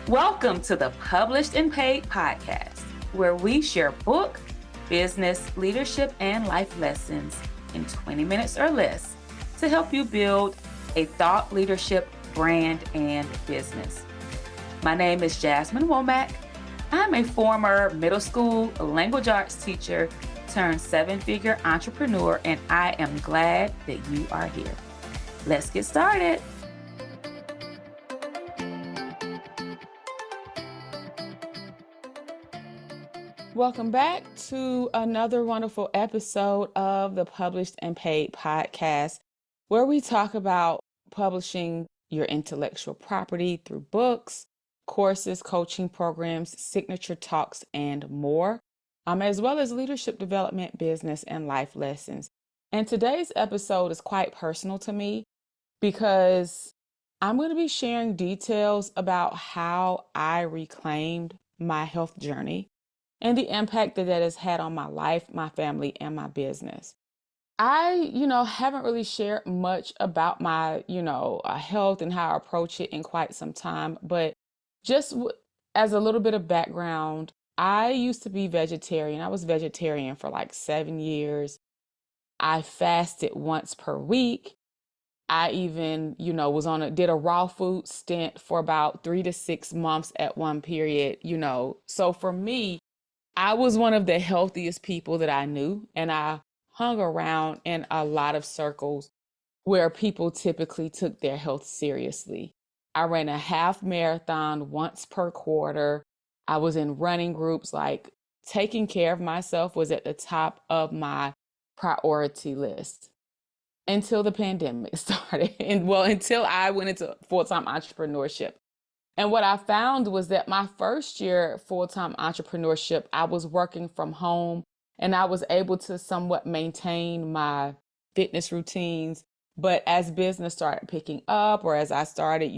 Welcome to the Published and Paid podcast, where we share book, business, leadership, and life lessons in 20 minutes or less to help you build a thought leadership brand and business. My name is Jasmine Womack. I'm a former middle school language arts teacher turned seven-figure entrepreneur, and I am glad that you are here. Let's get started. Welcome back to another wonderful episode of the Published and Paid podcast, where we talk about publishing your intellectual property through books, courses, coaching programs, signature talks, and more, as well as leadership development, business, and life lessons. And today's episode is quite personal to me because I'm going to be sharing details about how I reclaimed my health journey and the impact that has had on my life, my family, and my business. I, haven't really shared much about my, health and how I approach it in quite some time, but just as a little bit of background, I used to be vegetarian. I was vegetarian for like 7 years. I fasted once per week. I even, did a raw food stint for about 3 to 6 months at one period, So for me, I was one of the healthiest people that I knew, and I hung around in a lot of circles where people typically took their health seriously. I ran a half marathon once per quarter. I was in running groups. Like, taking care of myself was at the top of my priority list until the pandemic started. Until I went into full-time entrepreneurship. And what I found was that my first year full-time entrepreneurship, I was working from home and I was able to somewhat maintain my fitness routines. But as business started picking up, or as I started,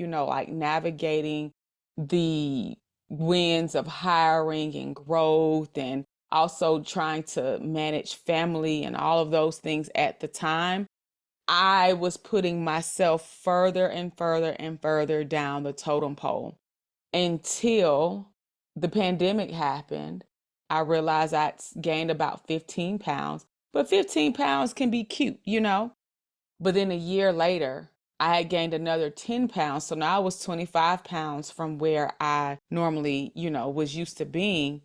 navigating the winds of hiring and growth, and also trying to manage family and all of those things at the time, I was putting myself further and further and further down the totem pole until the pandemic happened. I realized I'd gained about 15 pounds, but 15 pounds can be cute, But then a year later, I had gained another 10 pounds. So now I was 25 pounds from where I normally, was used to being.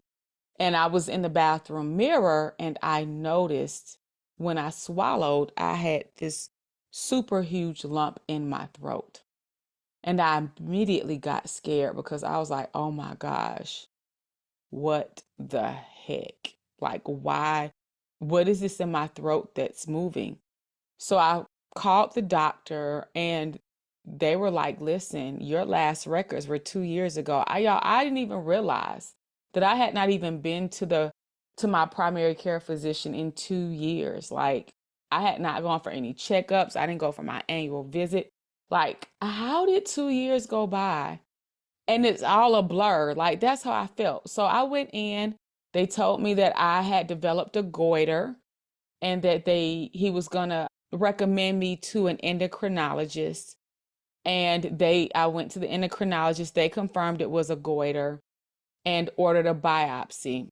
And I was in the bathroom mirror and I noticed when I swallowed, I had this super huge lump in my throat. And I immediately got scared because I was like, oh my gosh, what the heck? Like, why? What is this in my throat that's moving? So I called the doctor and they were like, listen, your last records were 2 years ago. I didn't even realize that I had not even been to my primary care physician in 2 years. Like, I had not gone for any checkups. I didn't go for my annual visit. Like, how did 2 years go by? And it's all a blur. Like, that's how I felt. So I went in, they told me that I had developed a goiter and that he was gonna recommend me to an endocrinologist. And I went to the endocrinologist, they confirmed it was a goiter and ordered a biopsy.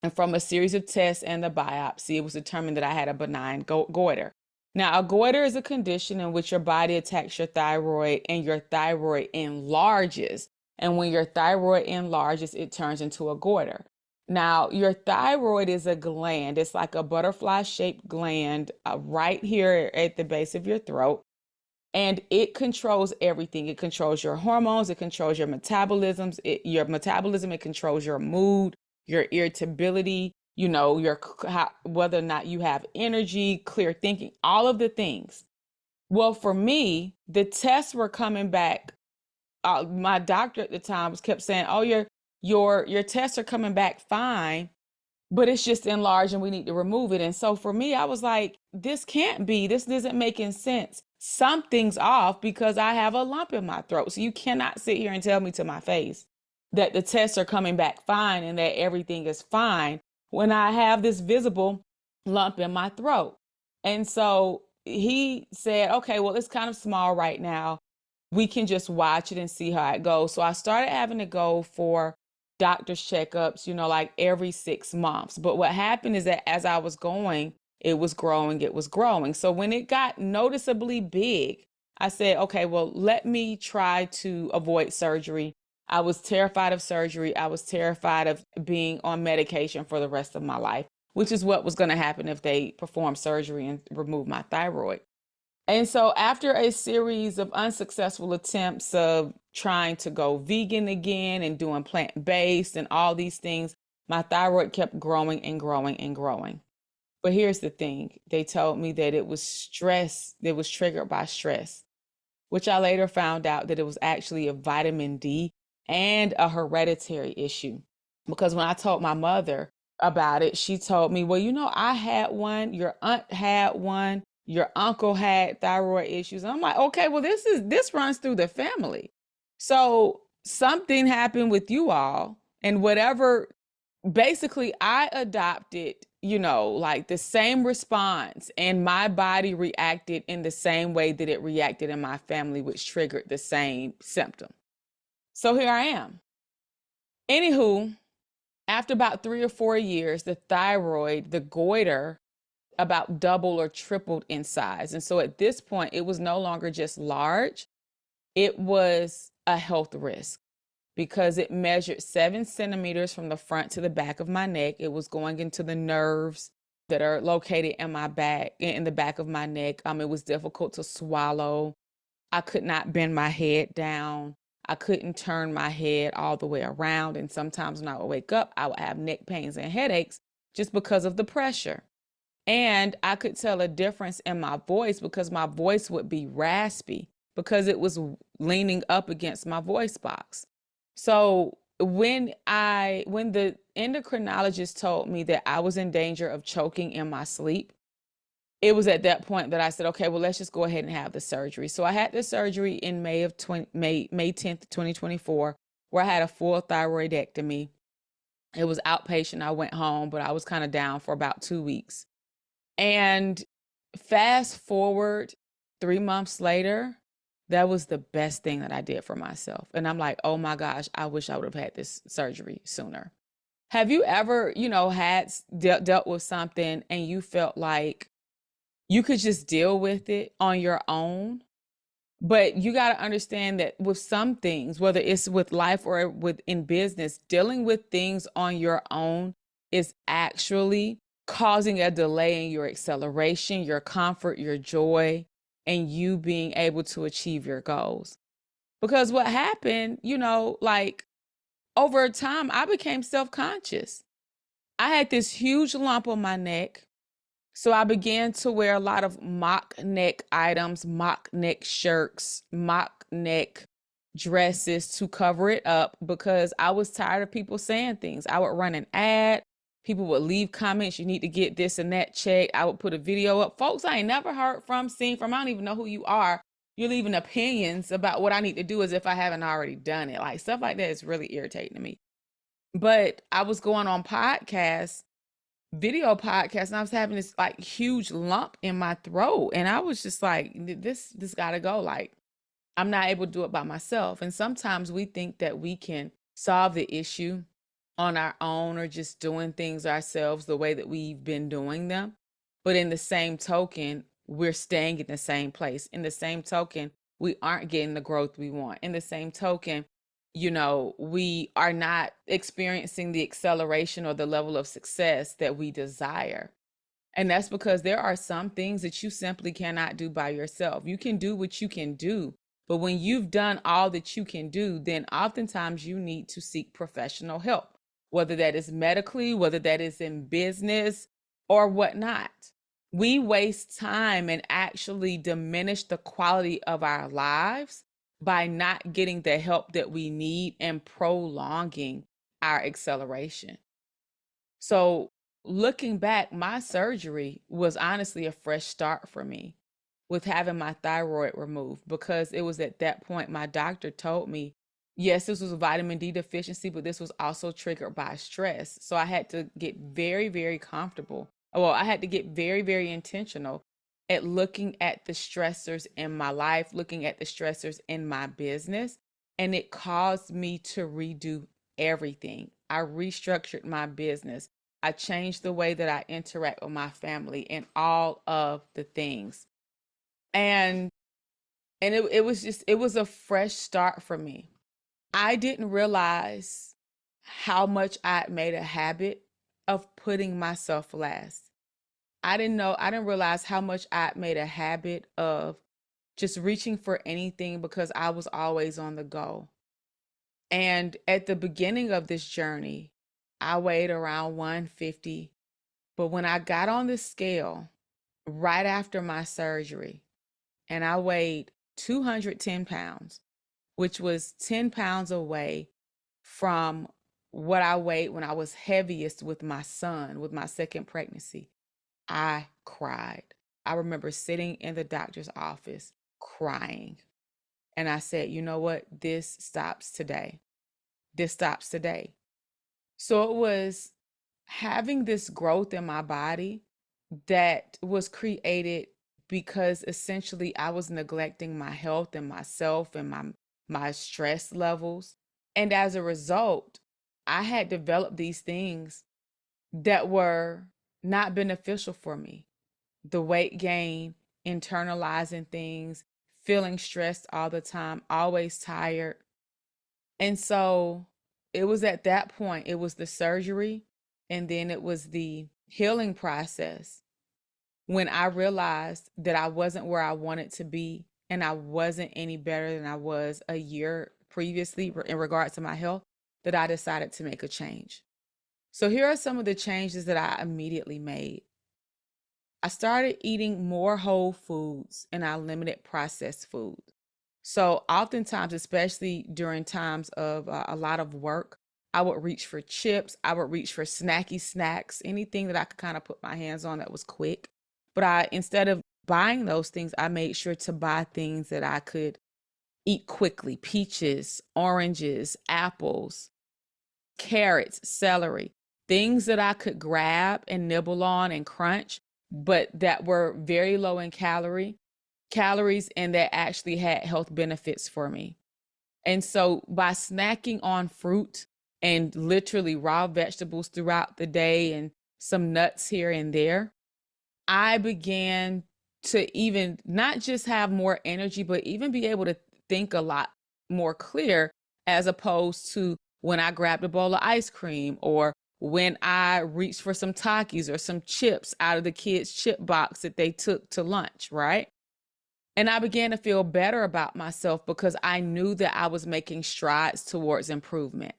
And from a series of tests and the biopsy, it was determined that I had a benign goiter. Now, a goiter is a condition in which your body attacks your thyroid and your thyroid enlarges. And when your thyroid enlarges, it turns into a goiter. Now, your thyroid is a gland. It's like a butterfly-shaped gland right here at the base of your throat. And it controls everything. It controls your hormones. It controls your metabolism. It controls your mood, your irritability, whether or not you have energy, clear thinking, all of the things. Well, for me, the tests were coming back. My doctor at the time kept saying, oh, your tests are coming back fine, but it's just enlarged and we need to remove it. And so for me, I was like, this isn't making sense. Something's off because I have a lump in my throat. So you cannot sit here and tell me to my face that the tests are coming back fine and that everything is fine when I have this visible lump in my throat. And so he said, okay, well, it's kind of small right now. we can just watch it and see how it goes. So I started having to go for doctor's checkups, like every 6 months. But what happened is that as I was going, it was growing, it was growing. So when it got noticeably big, I said, okay, well, let me try to avoid surgery. I was terrified of surgery. I was terrified of being on medication for the rest of my life, which is what was going to happen if they performed surgery and removed my thyroid. And so after a series of unsuccessful attempts of trying to go vegan again and doing plant-based and all these things, my thyroid kept growing and growing and growing. But here's the thing. They told me that it was stress, that was triggered by stress, which I later found out that it was actually a vitamin D and a hereditary issue. Because when I told my mother about it, she told me, well, I had one, your aunt had one, your uncle had thyroid issues. And I'm like, okay, well, this runs through the family. So something happened with you all, and whatever, basically I adopted, like the same response, and my body reacted in the same way that it reacted in my family, which triggered the same symptom. So here I am. Anywho, after about 3 or 4 years, the thyroid, the goiter, about doubled or tripled in size. And so at this point, it was no longer just large, it was a health risk because it measured 7 centimeters from the front to the back of my neck. It was going into the nerves that are located in my back, in the back of my neck. It was difficult to swallow. I could not bend my head down. I couldn't turn my head all the way around. And sometimes when I would wake up, I would have neck pains and headaches just because of the pressure. And I could tell a difference in my voice because my voice would be raspy because it was leaning up against my voice box. So when the endocrinologist told me that I was in danger of choking in my sleep, it was at that point that I said, okay, well, let's just go ahead and have the surgery. So I had the surgery in May 10th, 2024, where I had a full thyroidectomy. It was outpatient. I went home, but I was kind of down for about 2 weeks. And fast forward 3 months later, that was the best thing that I did for myself. And I'm like, oh my gosh, I wish I would have had this surgery sooner. Have you ever, had dealt with something and you felt like you could just deal with it on your own? But you got to understand that with some things, whether it's with life or within business, dealing with things on your own is actually causing a delay in your acceleration, your comfort, your joy, and you being able to achieve your goals. Because what happened, like over time, I became self-conscious. I had this huge lump on my neck. So I began to wear a lot of mock neck items, mock neck shirts, mock neck dresses to cover it up because I was tired of people saying things. I would run an ad. People would leave comments, you need to get this and that checked. I would put a video up. Folks I ain't never heard from, seen from, I don't even know who you are. You're leaving opinions about what I need to do as if I haven't already done it. Like stuff like that is really irritating to me. But I was going on podcasts, video podcasts, and I was having this like huge lump in my throat. And I was just like, this gotta go. Like, I'm not able to do it by myself. And sometimes we think that we can solve the issue on our own or just doing things ourselves the way that we've been doing them. But in the same token, we're staying in the same place. In the same token, we aren't getting the growth we want. In the same token, we are not experiencing the acceleration or the level of success that we desire. And that's because there are some things that you simply cannot do by yourself. You can do what you can do, but when you've done all that you can do, then oftentimes you need to seek professional help, whether that is medically, whether that is in business or whatnot. We waste time and actually diminish the quality of our lives by not getting the help that we need and prolonging our acceleration. So looking back, my surgery was honestly a fresh start for me with having my thyroid removed, because it was at that point my doctor told me, yes, this was a vitamin D deficiency, but this was also triggered by stress. So I had to get very, very comfortable. Well, I had to get very, very intentional at looking at the stressors in my life, looking at the stressors in my business, and it caused me to redo everything. I restructured my business. I changed the way that I interact with my family and all of the things. And it was just, it was a fresh start for me. I didn't realize how much I had made a habit of putting myself last. I didn't realize how much I made a habit of just reaching for anything because I was always on the go. And at the beginning of this journey, I weighed around 150. But when I got on the scale right after my surgery, and I weighed 210 pounds, which was 10 pounds away from what I weighed when I was heaviest with my son, with my second pregnancy, I cried. I remember sitting in the doctor's office crying. And I said, you know what? This stops today. This stops today. So it was having this growth in my body that was created because essentially I was neglecting my health and myself and my stress levels. And as a result, I had developed these things that were not beneficial for me. The weight gain, internalizing things, feeling stressed all the time, always tired. And so it was at that point, it was the surgery, and then it was the healing process when I realized that I wasn't where I wanted to be and I wasn't any better than I was a year previously in regards to my health, that I decided to make a change. So here are some of the changes that I immediately made. I started eating more whole foods and I limited processed food. So oftentimes, especially during times of a lot of work, I would reach for chips. I would reach for snacky snacks, anything that I could kind of put my hands on that was quick. But instead of buying those things, I made sure to buy things that I could eat quickly: peaches, oranges, apples, carrots, celery, things that I could grab and nibble on and crunch, but that were very low in calories and that actually had health benefits for me. And so by snacking on fruit and literally raw vegetables throughout the day and some nuts here and there, I began to even not just have more energy, but even be able to think a lot more clear, as opposed to when I grabbed a bowl of ice cream or when I reached for some Takis or some chips out of the kids' chip box that they took to lunch, right? And I began to feel better about myself because I knew that I was making strides towards improvement.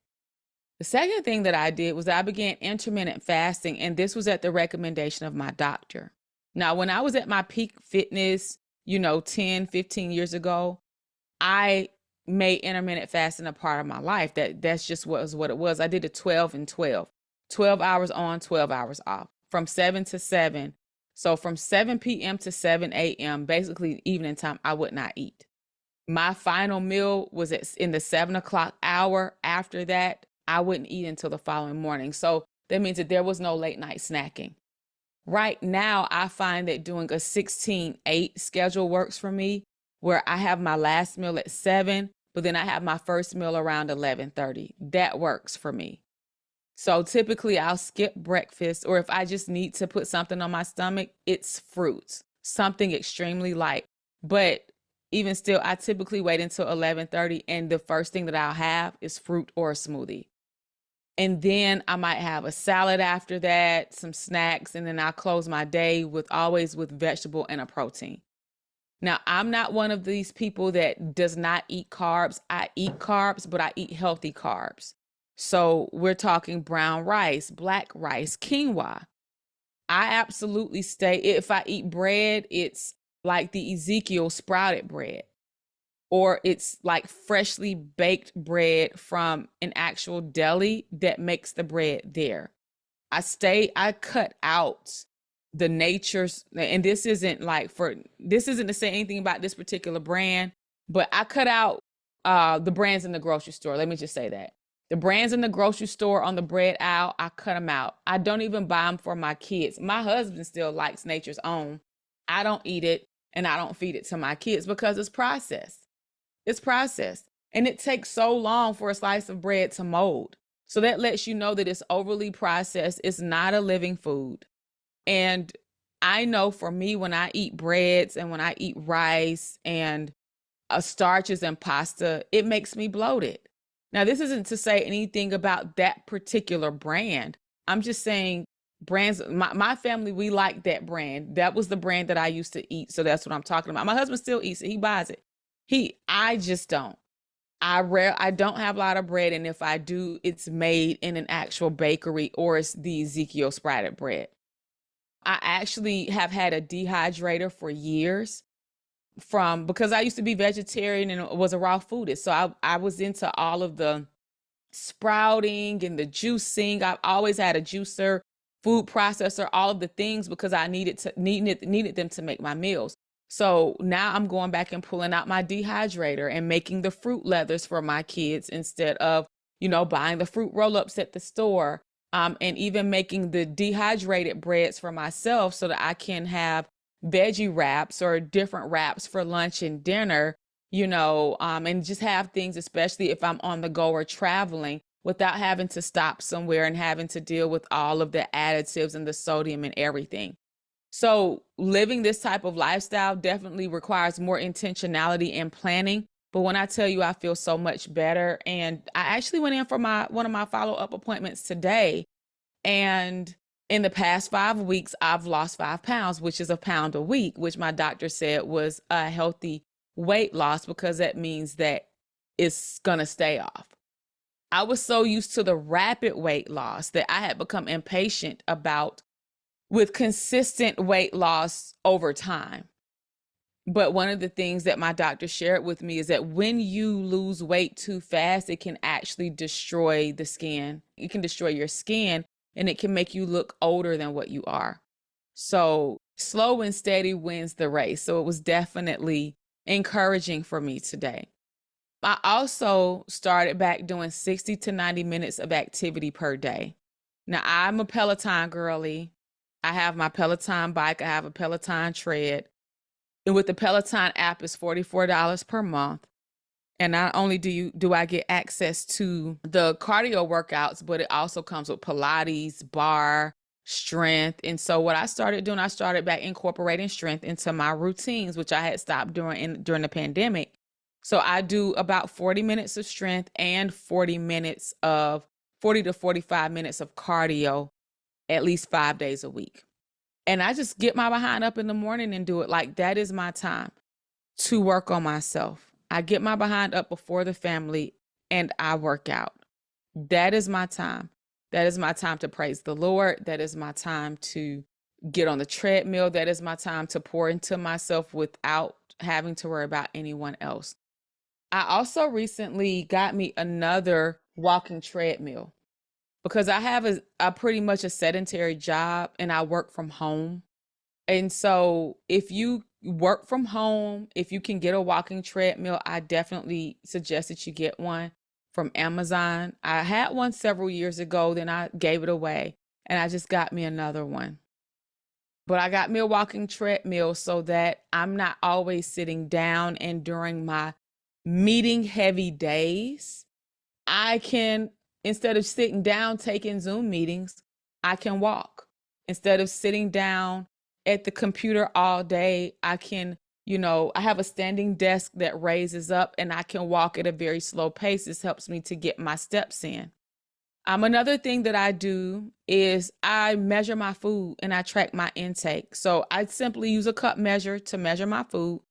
The second thing that I did was I began intermittent fasting, and this was at the recommendation of my doctor. Now, when I was at my peak fitness, 10, 15 years ago, I made intermittent fasting a part of my life. That's just what it was. I did a 12 and 12, 12 hours on, 12 hours off, from 7 to 7. So from 7 p.m. to 7 a.m., basically evening time, I would not eat. My final meal was in the 7 o'clock hour. After that, I wouldn't eat until the following morning. So that means that there was no late night snacking. Right now, I find that doing a 16-8 schedule works for me, where I have my last meal at 7, but then I have my first meal around 11:30. That works for me. So typically I'll skip breakfast, or if I just need to put something on my stomach, it's fruits, something extremely light. But even still, I typically wait until 11:30, and the first thing that I'll have is fruit or a smoothie. And then I might have a salad after that, some snacks, and then I'll close my day always with vegetable and a protein. Now, I'm not one of these people that does not eat carbs. I eat carbs, but I eat healthy carbs. So we're talking brown rice, black rice, quinoa. I absolutely if I eat bread, it's like the Ezekiel sprouted bread, or it's like freshly baked bread from an actual deli that makes the bread there. I cut out the natures, and this isn't to say anything about this particular brand, but I cut out the brands in the grocery store. Let me just say that. The brands in the grocery store on the bread aisle, I cut them out. I don't even buy them for my kids. My husband still likes Nature's Own. I don't eat it and I don't feed it to my kids because it's processed. It's processed. And it takes so long for a slice of bread to mold. So that lets you know that it's overly processed. It's not a living food. And I know for me, when I eat breads and when I eat rice and starches and pasta, it makes me bloated. Now, this isn't to say anything about that particular brand. I'm just saying brands, my family, we like that brand. That was the brand that I used to eat. So that's what I'm talking about. My husband still eats it. He buys it. I just don't. I don't have a lot of bread. And if I do, it's made in an actual bakery or it's the Ezekiel sprouted bread. I actually have had a dehydrator for years because I used to be vegetarian and was a raw foodist. So I was into all of the sprouting and the juicing. I've always had a juicer, food processor, all of the things because I needed them to make my meals. So now I'm going back and pulling out my dehydrator and making the fruit leathers for my kids instead of, buying the fruit roll-ups at the store. And even making the dehydrated breads for myself so that I can have veggie wraps or different wraps for lunch and dinner, and just have things, especially if I'm on the go or traveling, without having to stop somewhere and having to deal with all of the additives and the sodium and everything. So living this type of lifestyle definitely requires more intentionality and planning. But when I tell you I feel so much better, and I actually went in for one of my follow-up appointments today, and in the past 5 weeks, I've lost 5 pounds, which is a pound a week, which my doctor said was a healthy weight loss because that means that it's gonna stay off. I was so used to the rapid weight loss that I had become impatient with consistent weight loss over time. But one of the things that my doctor shared with me is that when you lose weight too fast, it can actually destroy the skin. It can destroy your skin and it can make you look older than what you are. So slow and steady wins the race. So it was definitely encouraging for me today. I also started back doing 60 to 90 minutes of activity per day. Now, I'm a Peloton girly. I have my Peloton bike. I have a Peloton tread. And with the Peloton app, it's $44 per month. And not only do I get access to the cardio workouts, but it also comes with Pilates, bar, strength. And so what I started doing, I started back incorporating strength into my routines, which I had stopped doing during the pandemic. So I do about 40 minutes of strength and 40 to 45 minutes of cardio at least 5 days a week. And I just get my behind up in the morning and do it. Like, that is my time to work on myself. I get my behind up before the family and I work out. That is my time. That is my time to praise the Lord. That is my time to get on the treadmill. That is my time to pour into myself without having to worry about anyone else. I also recently got me another walking treadmill because I have a pretty much a sedentary job and I work from home. And so if you work from home, if you can get a walking treadmill, I definitely suggest that you get one from Amazon. I had one several years ago, then I gave it away and I just got me another one. But I got me a walking treadmill so that I'm not always sitting down, and during my meeting heavy days, I can, instead of sitting down taking Zoom meetings, I can walk. Instead of sitting down at the computer all day, I can, I have a standing desk that raises up and I can walk at a very slow pace. This helps me to get my steps in. Another thing that I do is I measure my food and I track my intake. So I simply use a cup measure to measure my food.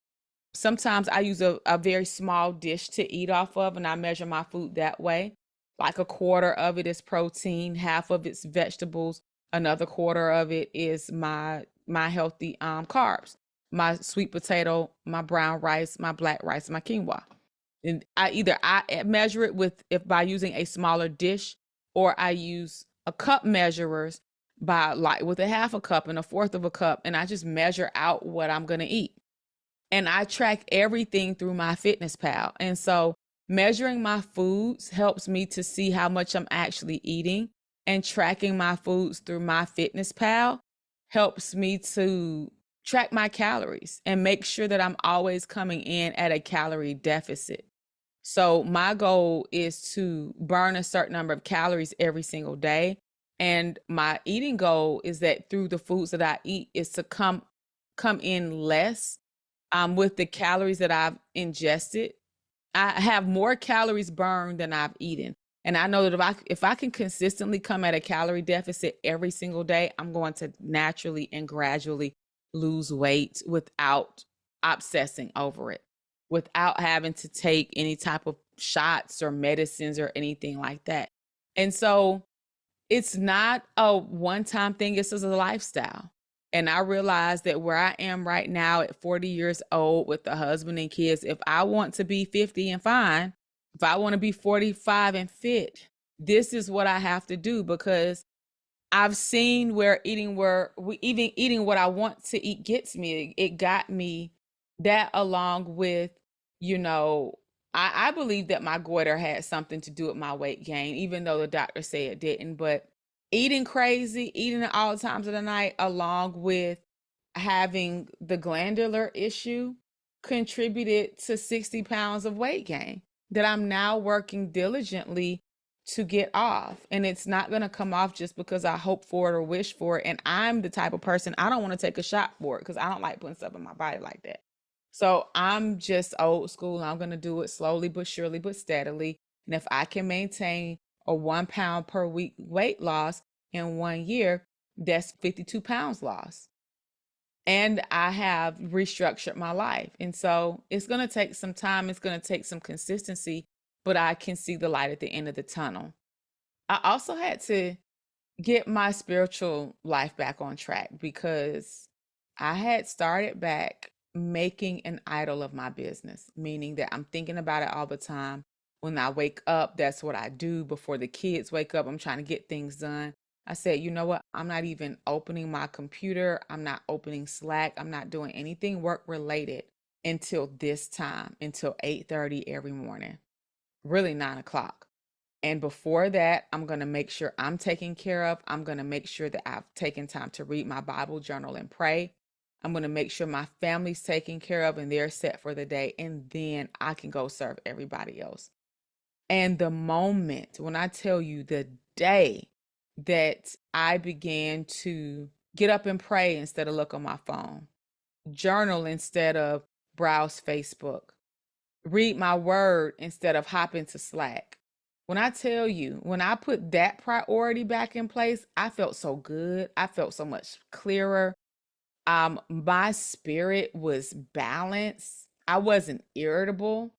Sometimes I use a very small dish to eat off of and I measure my food that way. Like a quarter of it is protein, half of it's vegetables, another quarter of it is my healthy carbs, my sweet potato, my brown rice, my black rice, my quinoa. And I measure it by using a smaller dish, or I use a cup measurers with a half a cup and a fourth of a cup, and I just measure out what I'm gonna eat. And I track everything through my FitnessPal. And so measuring my foods helps me to see how much I'm actually eating, and tracking my foods through my FitnessPal helps me to track my calories and make sure that I'm always coming in at a calorie deficit. So my goal is to burn a certain number of calories every single day. And my eating goal is that through the foods that I eat is to come in less with the calories that I've ingested. I have more calories burned than I've eaten. And I know that if I can consistently come at a calorie deficit every single day, I'm going to naturally and gradually lose weight without obsessing over it, without having to take any type of shots or medicines or anything like that. And so it's not a one-time thing, it's just a lifestyle. And I realize that where I am right now at 40 years old with a husband and kids, if I want to be 50 and fine, if I want to be 45 and fit, this is what I have to do, because I've seen even eating what I want to eat gets me. It got me that, along with, you know, I believe that my goiter had something to do with my weight gain, even though the doctor said it didn't. But eating crazy, eating at all times of the night, along with having the glandular issue, contributed to 60 pounds of weight gain that I'm now working diligently to get off. And it's not going to come off just because I hope for it or wish for it. And I'm the type of person, I don't want to take a shot for it because I don't like putting stuff in my body like that. So I'm just old school. I'm going to do it slowly but surely but steadily. And if I can maintain a 1 pound per week weight loss in 1 year, that's 52 pounds lost. And I have restructured my life. And so it's going to take some time. It's going to take some consistency, but I can see the light at the end of the tunnel. I also had to get my spiritual life back on track because I had started back making an idol of my business, meaning that I'm thinking about it all the time. When I wake up, that's what I do. Before the kids wake up, I'm trying to get things done. I said, you know what? I'm not even opening my computer. I'm not opening Slack. I'm not doing anything work related until this time, until 8:30 every morning, really 9 o'clock. And before that, I'm going to make sure I'm taken care of. I'm going to make sure that I've taken time to read my Bible, journal, and pray. I'm going to make sure my family's taken care of and they're set for the day. And then I can go serve everybody else. And the moment, when I tell you the day that I began to get up and pray instead of look on my phone, journal instead of browse Facebook, read my word instead of hop into Slack. When I tell you, when I put that priority back in place, I felt so good. I felt so much clearer. My spirit was balanced. I wasn't irritable.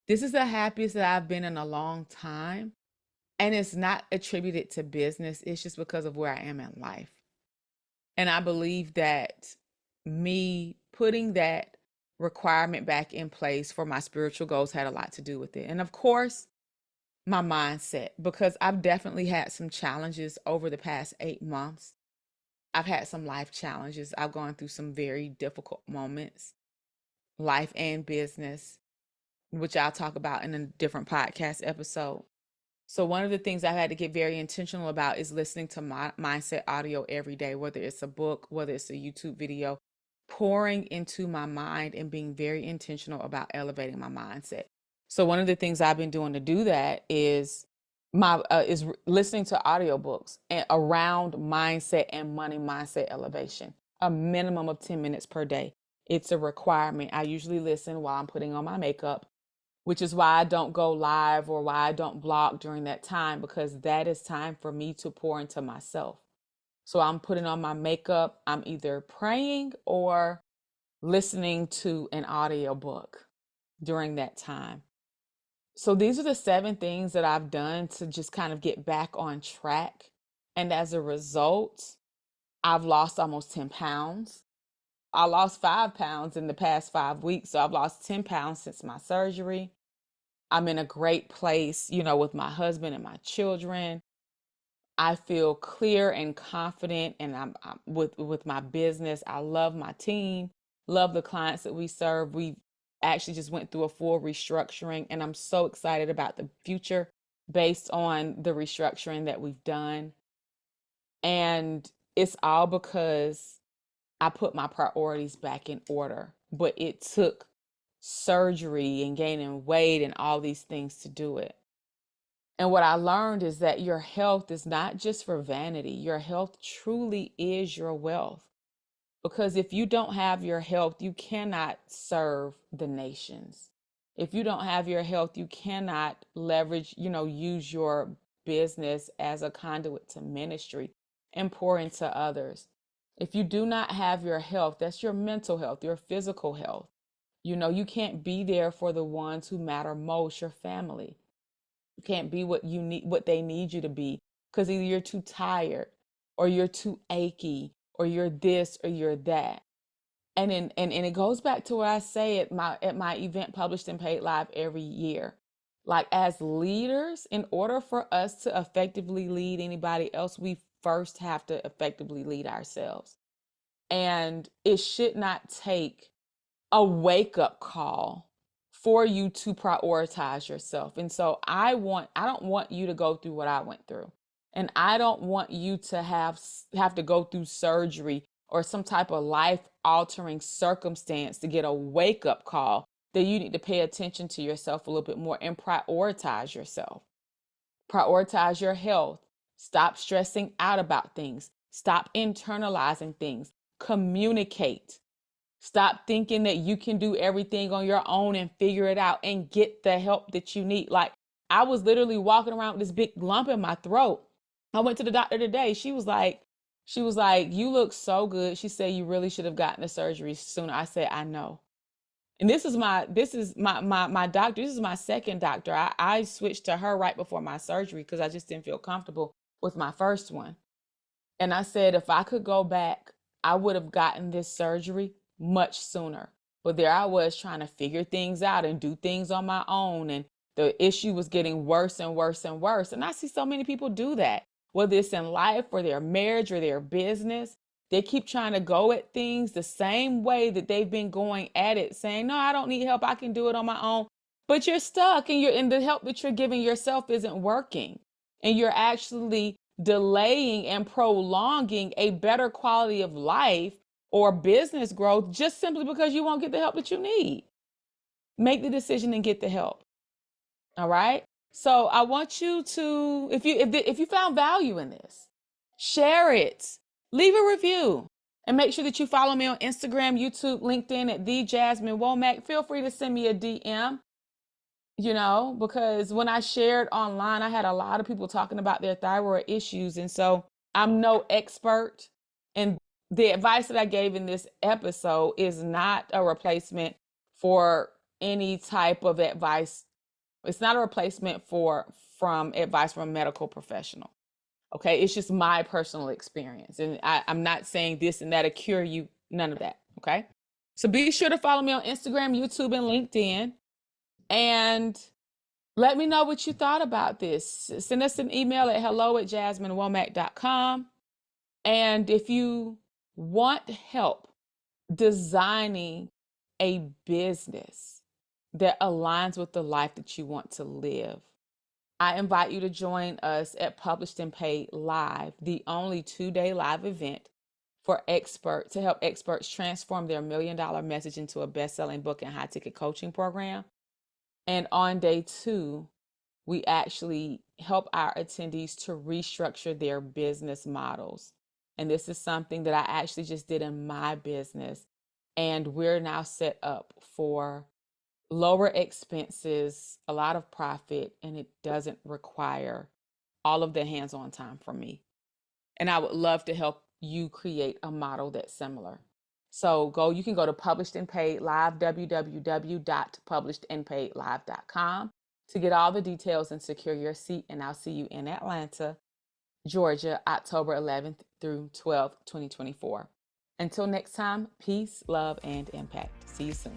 This is the happiest that I've been in a long time. And it's not attributed to business. It's just because of where I am in life. And I believe that me putting that requirement back in place for my spiritual goals had a lot to do with it. And of course, my mindset, because I've definitely had some challenges over the past 8 months. I've had some life challenges. I've gone through some very difficult moments, life and business, which I'll talk about in a different podcast episode. So one of the things I had to get very intentional about is listening to my mindset audio every day, whether it's a book, whether it's a YouTube video, pouring into my mind and being very intentional about elevating my mindset. So one of the things I've been doing to do that is listening to audiobooks and around mindset and money mindset elevation, a minimum of 10 minutes per day. It's a requirement. I usually listen while I'm putting on my makeup, which is why I don't go live or why I don't blog during that time, because that is time for me to pour into myself. So I'm putting on my makeup, I'm either praying or listening to an audiobook during that time. So these are the 7 things that I've done to just kind of get back on track. And as a result, I've lost almost 10 pounds. I lost 5 pounds in the past 5 weeks. So I've lost 10 pounds since my surgery. I'm in a great place, with my husband and my children. I feel clear and confident, and I'm with my business. I love my team, love the clients that we serve. We actually just went through a full restructuring, and I'm so excited about the future based on the restructuring that we've done. And it's all because I put my priorities back in order. But it took surgery and gaining weight and all these things to do it. And what I learned is that your health is not just for vanity. Your health truly is your wealth. Because if you don't have your health, you cannot serve the nations. If you don't have your health, you cannot leverage, use your business as a conduit to ministry and pour into others. If you do not have your health, that's your mental health, your physical health. You can't be there for the ones who matter most, your family. You can't be what you need, what they need you to be, because either you're too tired or you're too achy or you're this or you're that. And it goes back to what I say at my event, Published and Paid Live, every year. Like, as leaders, in order for us to effectively lead anybody else, we first have to effectively lead ourselves. And it should not take a wake-up call for you to prioritize yourself. And so I don't want you to go through what I went through. And I don't want you to have to go through surgery or some type of life-altering circumstance to get a wake-up call that you need to pay attention to yourself a little bit more and prioritize yourself. Prioritize your health. Stop stressing out about things. Stop internalizing things. Communicate. Stop thinking that you can do everything on your own and figure it out, and get the help that you need. Like, I was literally walking around with this big lump in my throat. I went to the doctor today. She was like, you look so good. She said, you really should have gotten the surgery sooner. I said, I know. And this is my doctor. This is my second doctor. I switched to her right before my surgery because I just didn't feel comfortable with my first one. And I said, if I could go back, I would have gotten this surgery much sooner. But there I was trying to figure things out and do things on my own. And the issue was getting worse and worse and worse. And I see so many people do that, whether it's in life or their marriage or their business. They keep trying to go at things the same way that they've been going at it, saying, no, I don't need help. I can do it on my own. But you're stuck, and the help that you're giving yourself isn't working. And you're actually delaying and prolonging a better quality of life or business growth just simply because you won't get the help that you need. Make the decision and get the help. All right. So I want you to, if you found value in this, share it, leave a review, and make sure that you follow me on Instagram, YouTube, LinkedIn at the Jasmine Womack. Feel free to send me a DM. Because when I shared online, I had a lot of people talking about their thyroid issues. And so I'm no expert. And the advice that I gave in this episode is not a replacement for any type of advice. It's not a replacement from advice from a medical professional. Okay. It's just my personal experience. And I'm not saying this and that'll cure you. None of that. Okay. So be sure to follow me on Instagram, YouTube, and LinkedIn. And let me know what you thought about this. Send us an email at hello@jasminewomack.com. And if you want help designing a business that aligns with the life that you want to live, I invite you to join us at Published and Paid Live, the only 2-day live event for experts to help experts transform their $1 million message into a best-selling book and high-ticket coaching program. And on day 2, we actually help our attendees to restructure their business models. And this is something that I actually just did in my business. And we're now set up for lower expenses, a lot of profit, and it doesn't require all of the hands-on time from me. And I would love to help you create a model that's similar. So you can go to Published and Paid Live, www.publishedandpaidlive.com, to get all the details and secure your seat. And I'll see you in Atlanta, Georgia, October 11th through 12th, 2024. Until next time, peace, love, and impact. See you soon.